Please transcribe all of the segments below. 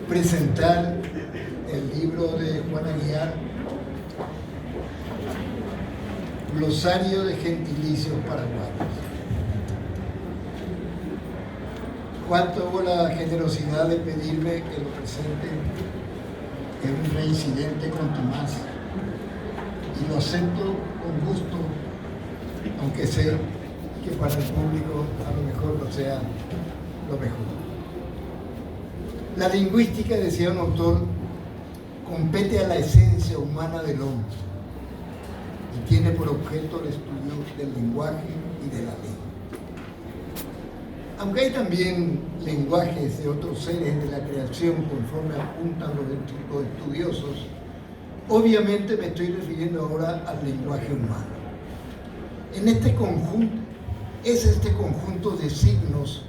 presentar el libro de Juan Aguiar, Glosario de Gentilicios Paraguayos. Juan tuvo la generosidad de pedirme que lo presente. Es un reincidente con Tomás y lo acepto con gusto, aunque sé que para el público a lo mejor no sea lo mejor. La lingüística, decía un autor, compete a la esencia humana del hombre y tiene por objeto el estudio del lenguaje y de la lengua. Aunque hay también lenguajes de otros seres de la creación, conforme apuntan los estudiosos, obviamente me estoy refiriendo ahora al lenguaje humano. En este conjunto, es este conjunto de signos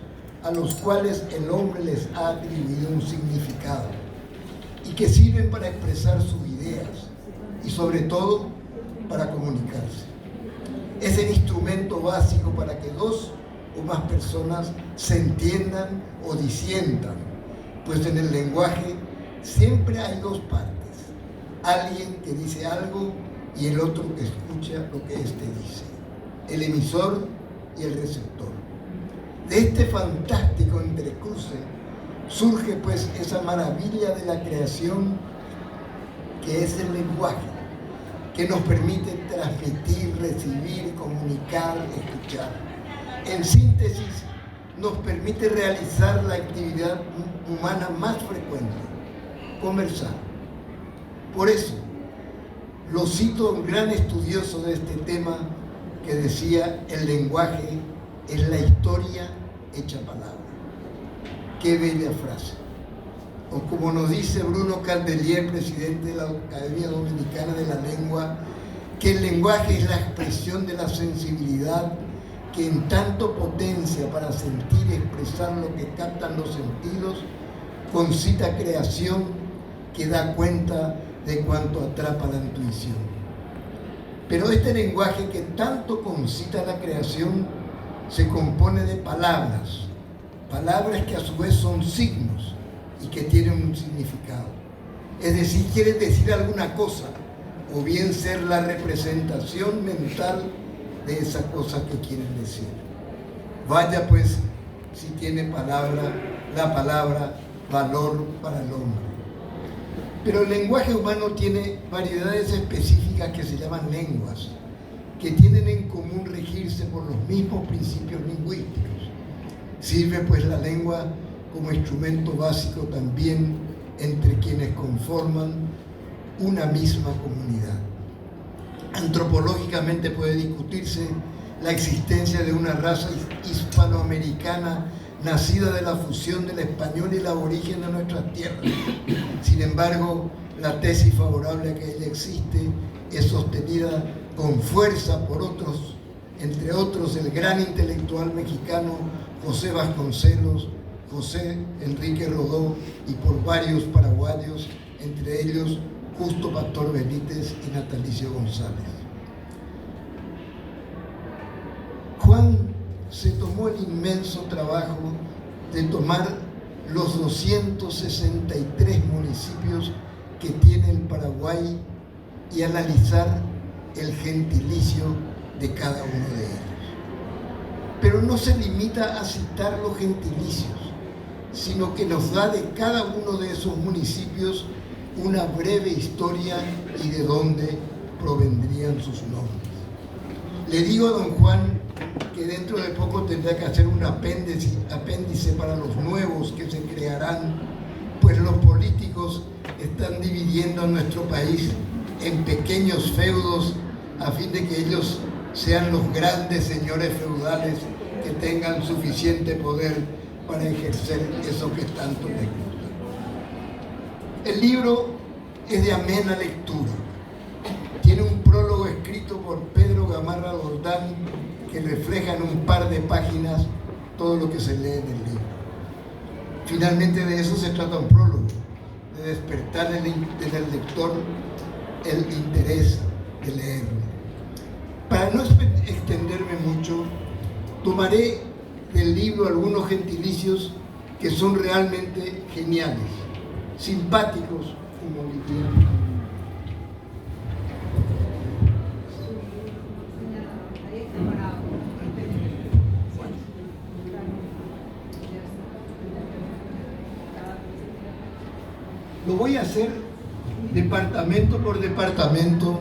a los cuales el hombre les ha atribuido un significado y que sirven para expresar sus ideas y sobre todo para comunicarse. Es el instrumento básico para que dos o más personas se entiendan o disientan, pues en el lenguaje siempre hay dos partes, alguien que dice algo y el otro que escucha lo que éste dice, el emisor y el receptor. De este fantástico entrecruce surge pues esa maravilla de la creación que es el lenguaje, que nos permite transmitir, recibir, comunicar, escuchar. En síntesis, nos permite realizar la actividad humana más frecuente, conversar. Por eso, lo cito a un gran estudioso de este tema que decía: el lenguaje es la historia hecha palabra. Qué bella frase. O como nos dice Bruno Candelier, presidente de la Academia Dominicana de la Lengua, que el lenguaje es la expresión de la sensibilidad que en tanto potencia para sentir y expresar lo que captan los sentidos, concita creación que da cuenta de cuanto atrapa la intuición. Pero este lenguaje que tanto concita la creación se compone de palabras que a su vez son signos y que tienen un significado. Es decir, quieren decir alguna cosa, o bien ser la representación mental de esa cosa que quieren decir. Vaya pues si tiene la palabra valor para el hombre. Pero el lenguaje humano tiene variedades específicas que se llaman lenguas, que tienen en común regirse por los mismos principios lingüísticos. Sirve pues la lengua como instrumento básico también entre quienes conforman una misma comunidad. Antropológicamente puede discutirse la existencia de una raza hispanoamericana nacida de la fusión del español y el aborigen de nuestras tierras. Sin embargo, la tesis favorable a que ella existe es sostenida con fuerza por otros, entre otros el gran intelectual mexicano José Vasconcelos, José Enrique Rodó y por varios paraguayos, entre ellos Justo Pastor Benítez y Natalicio González. Juan se tomó el inmenso trabajo de tomar los 263 municipios que tiene el Paraguay y analizar el gentilicio de cada uno de ellos. Pero no se limita a citar los gentilicios, sino que nos da de cada uno de esos municipios una breve historia y de dónde provendrían sus nombres. Le digo a don Juan que dentro de poco tendrá que hacer un apéndice para los nuevos que se crearán, pues los políticos están dividiendo a nuestro país en pequeños feudos a fin de que ellos sean los grandes señores feudales que tengan suficiente poder para ejercer eso que tanto les gusta. El libro es de amena lectura. Tiene un prólogo escrito por Pedro Gamarra Roldán que refleja en un par de páginas todo lo que se lee en el libro. Finalmente de eso se trata un prólogo, de despertar en el lector el interés de leerlo. Para no extenderme mucho, tomaré del libro algunos gentilicios que son realmente geniales simpáticos como livianos. Lo voy a hacer departamento por departamento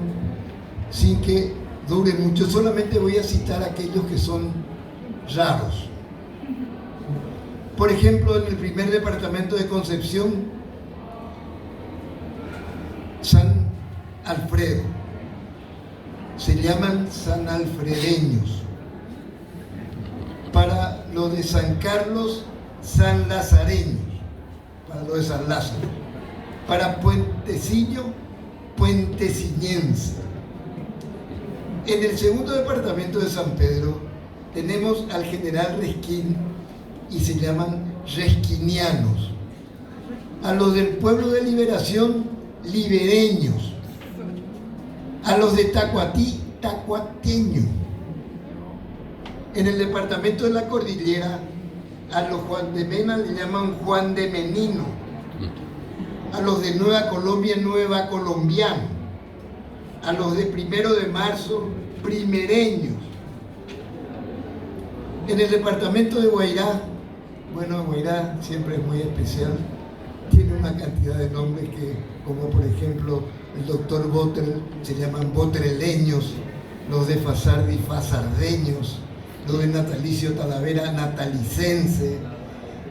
sin que dure mucho. Solamente voy a citar aquellos que son raros. Por ejemplo, en el primer departamento de Concepción, San Alfredo. Se llaman sanalfredeños. Para lo de San Carlos, San Lazareños. Para lo de San Lázaro. Para Puentecillo, puenteciñense. En el segundo departamento de San Pedro tenemos al general Resquín y se llaman resquinianos. A los del pueblo de Liberación, libereños. A los de Tacuatí, tacuateños. En el departamento de la Cordillera, a los Juan de Mena le llaman Juan de Menino. A los de Nueva Colombia, Nueva Colombiano. A los de 1 de marzo, primereños. En el departamento de Guairá, bueno, Guairá siempre es muy especial, tiene una cantidad de nombres que, como por ejemplo el doctor Botrel, se llaman botreleños, los de Fasardi, fasardeños, los de Natalicio Talavera, natalicense,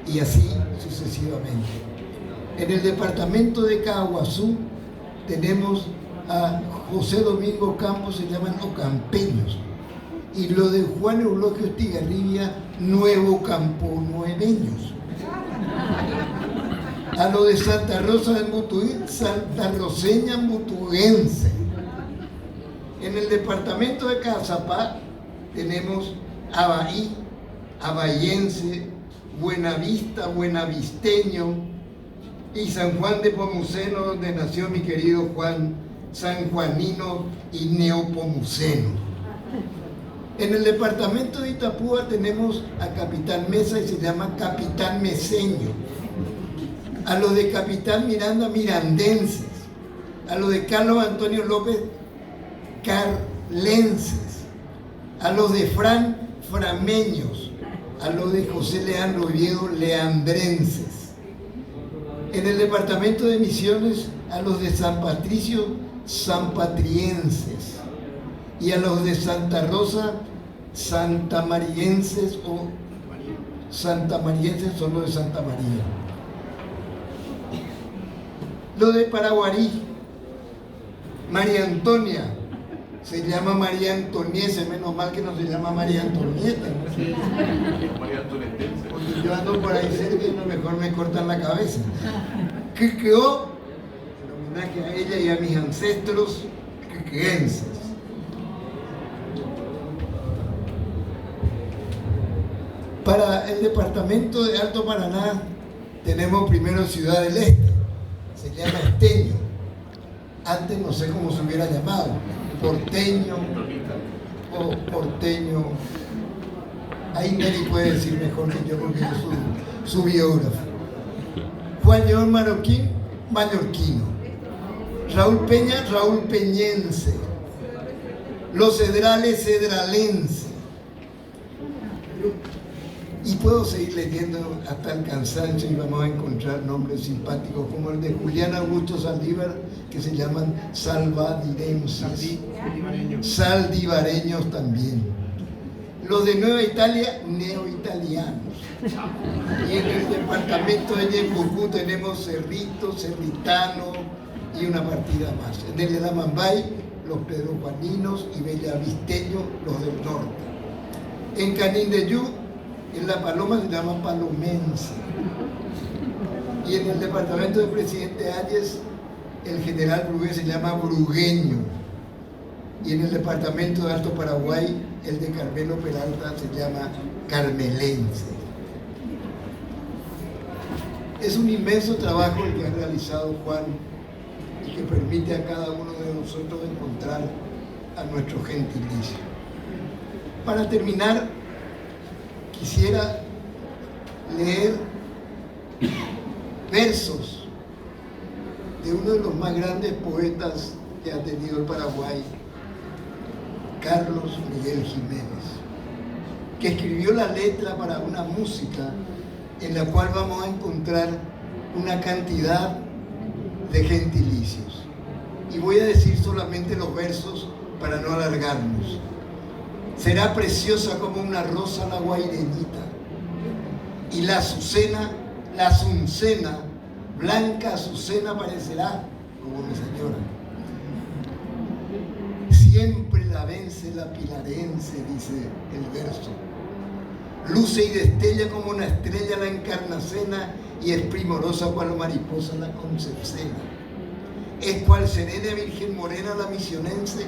y así sucesivamente. En el departamento de Caguazú tenemos a José Domingo Campos, se llaman ocampeños. Y lo de Juan Eulogio Estigarribia, nuevo camponueveños. A lo de Santa Rosa de Mutuí, Santa Roseña mutuense. En el departamento de Cazapá tenemos Abaí, abayense, Buenavista, buenavisteño, y San Juan de Pomuceno, donde nació mi querido Juan, sanjuanino y neopomuceno. En el departamento de Itapúa tenemos a Capitán Mesa y se llama Capitán Meseño. A los de Capitán Miranda, mirandenses. A los de Carlos Antonio López, carlenses. A los de Fran, frameños. A los de José Leandro Oviedo, leandrenses. En el departamento de Misiones, a los de San Patricio, sanpatrienses. Y a los de Santa Rosa, santamarienses o santamarienses son los de Santa María. Lo de Paraguarí, María Antonia, se llama María Antoniese, menos mal que no se llama María Antonieta. María Antonetense. Porque yo ando por ahí cerca y a lo mejor me cortan la cabeza. Que quedó en homenaje a ella y a mis ancestros quequeenses. Para el departamento de Alto Paraná tenemos primero Ciudad del Este, se llama Esteño. Antes no sé cómo se hubiera llamado, porteño o porteño. Ahí Neri puede decir mejor que yo porque es su biógrafo. Juan León Marroquín, mallorquino. Raúl Peña, Raúl Peñense. Los Cedrales, cedralense. Y puedo seguir leyendo hasta el cansancio y vamos a encontrar nombres simpáticos como el de Julián Augusto Saldívar, que se llaman salvadirenses, saldivareños también. Los de Nueva Italia, neoitalianos. Y en el departamento de Yembucú tenemos Cerrito, Cerritano y una partida más. En el Elamambay, los pedrojuaninos y bellavisteños, los del norte. En Canindeyú, en La Paloma se llama palomense. Y en el departamento del presidente Ayes, el general Brugués se llama brugueño. Y en el departamento de Alto Paraguay, el de Carmelo Peralta se llama carmelense. Es un inmenso trabajo el que ha realizado Juan y que permite a cada uno de nosotros encontrar a nuestro gentilicio. Para terminar, quisiera leer versos de uno de los más grandes poetas que ha tenido el Paraguay, Carlos Miguel Jiménez, que escribió la letra para una música en la cual vamos a encontrar una cantidad de gentilicios. Y voy a decir solamente los versos para no alargarnos. Será preciosa como una rosa la guaireñita, y la azucena, blanca azucena parecerá como mi señora. Siempre la vence la pilarense, dice el verso. Luce y destella como una estrella la encarnacena, y es primorosa cual mariposa la concepcena. Es cual serena virgen morena la misionense,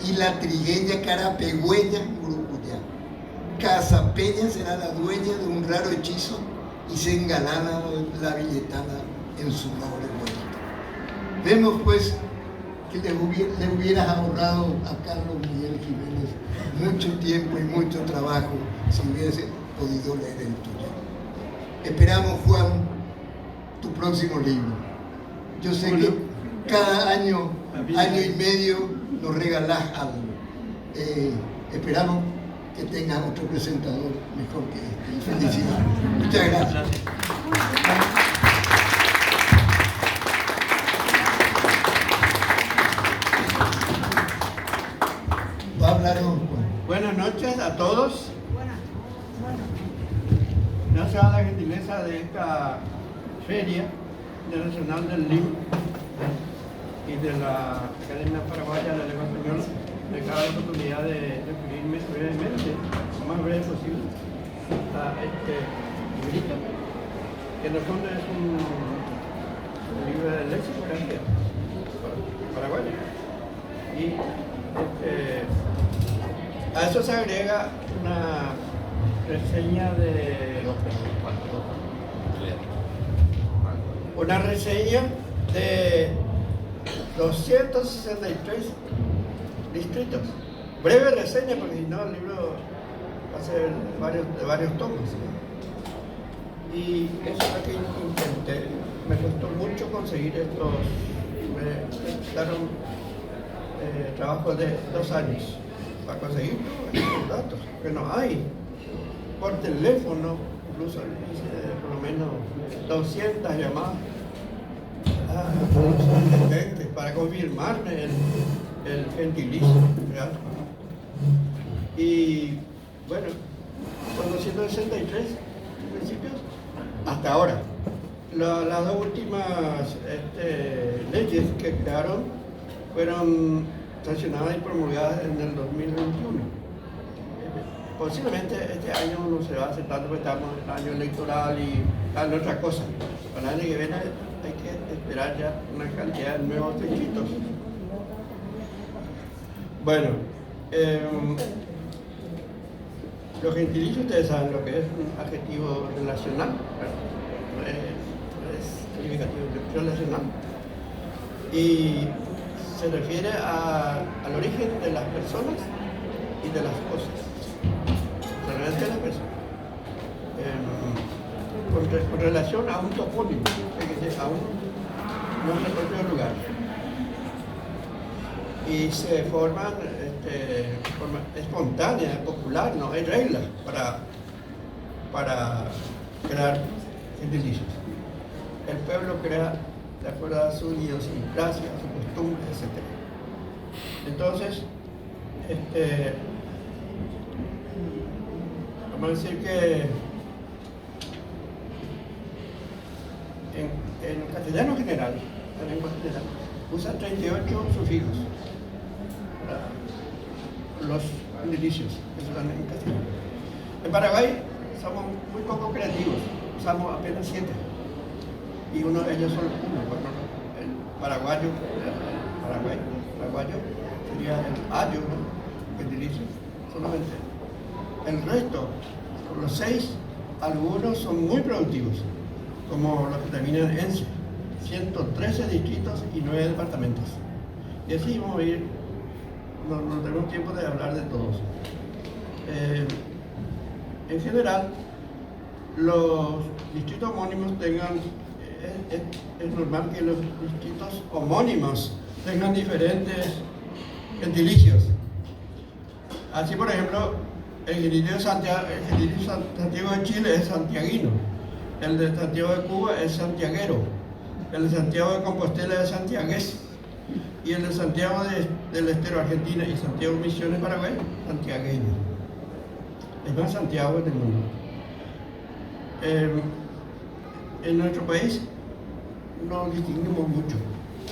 y la trigueña carapegüeña Murucuyá. Casapeña será la dueña de un raro hechizo, y se engalana la billetana en su noble vuelta. Vemos pues que le hubieras ahorrado a Carlos Miguel Jiménez mucho tiempo y mucho trabajo si hubiese podido leer el tuyo. Esperamos, Juan, tu próximo libro. Yo sé que cada año y medio nos regalás algo. Esperamos que tengas otro presentador mejor que este. Y felicidades. Muchas gracias. Va a hablar don Juan. Buenas noches a todos. Gracias a la gentileza de esta Feria Internacional del Libro y de la Academia Paraguaya de la Lengua Española, me cabe la oportunidad de referirme brevemente, lo más breve posible, a este librito, que en el fondo es un libro de léxico paraguayo. Y a eso se agrega una reseña de 263 distritos. Breve reseña, porque si no el libro va a ser de varios tomos. Y eso es lo que intenté. Me costó mucho conseguir estos. Me daron trabajo de 2 años para conseguir estos datos, que no hay. Por teléfono, incluso hice por lo menos 200 llamadas a los asistentes para confirmarme el gentilicio real. Y bueno, son 263 municipios hasta ahora. Las dos últimas leyes que crearon fueron sancionadas y promulgadas en el 2021. Posiblemente este año no se va a hacer tanto porque estamos en el año electoral y tal otra cosa. Para el año que viene hay que esperar ya una cantidad de nuevos distritos. Bueno, los gentilicios, ustedes saben lo que es un adjetivo relacional, es significativo relacional, y se refiere al origen de las personas y de las cosas. De la persona, con relación a un topónimo, a un nombre propio lugar. Y se forman de forma espontánea, popular, no hay reglas para crear gentilicios. El pueblo crea de acuerdo a su idiosincrasia, a sus costumbres, etc. Entonces, vamos a decir que en castellano general, la lengua general, usa 38 sufijos para los gentilicios que se usan en castellano. En Paraguay somos muy poco creativos, usamos apenas 7. Y ellos son uno. Bueno, el paraguayo sería el ayo, ¿no? Gentilicio, solamente. El resto, por los 6, algunos son muy productivos, como los que terminan en 113 distritos y 9 departamentos. Y así vamos a ir, no tenemos tiempo de hablar de todos. En general, los distritos homónimos tengan es normal que los distritos homónimos tengan diferentes gentilicios. Así, por ejemplo, el gentilicio de Santiago de Chile es santiaguino, el de Santiago de Cuba es santiaguero, el de Santiago de Compostela es santiagués, y el de Santiago del Estero, Argentina, y Santiago Misiones, Paraguay, santiagueño. Es más Santiago en el mundo. En nuestro país no distinguimos mucho.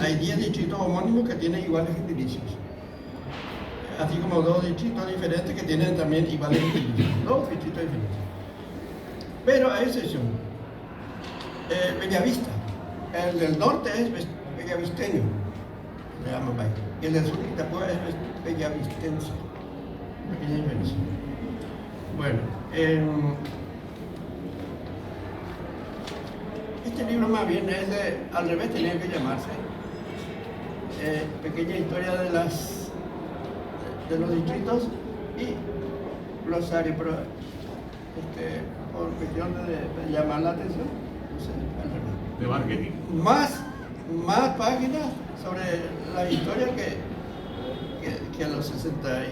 Hay 10 distritos homónimos que tienen iguales gentilicios, así como 2 distritos diferentes que tienen también iguales gentilicios. 2 distritos diferentes. Pero hay excepción. Bellavista. El del norte es bellavisteño, se llama Bay. Y el del sur, Itapúa, es bellavistense. Pequeña diferencia. Bueno, este libro más bien es al revés, tenía que llamarse Pequeña historia de los distritos y glosario, pero por cuestión de llamar la atención, no sé, al revés. De marketing. Más páginas sobre la historia que a los 60%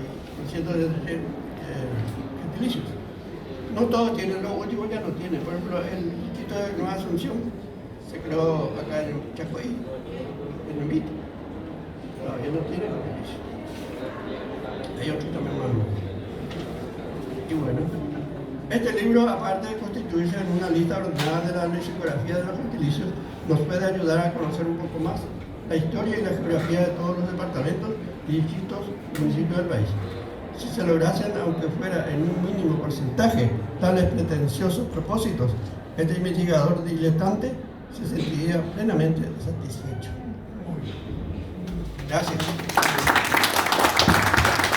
de gentilicios. No todos tienen, los últimos ya no tienen. Por ejemplo, el distrito de Nueva Asunción se creó acá en Chacoí, en Umbito. Todavía no tiene gentilicios. Hay otros también más. Y bueno, este libro, aparte de constituirse en una lista ordenada de la lexicografía de los gentilicios, nos puede ayudar a conocer un poco más la historia y la geografía de todos los departamentos, distritos y municipios del país. Si se lograsen, aunque fuera en un mínimo porcentaje, tales pretenciosos propósitos, este investigador diletante se sentiría plenamente satisfecho. Gracias.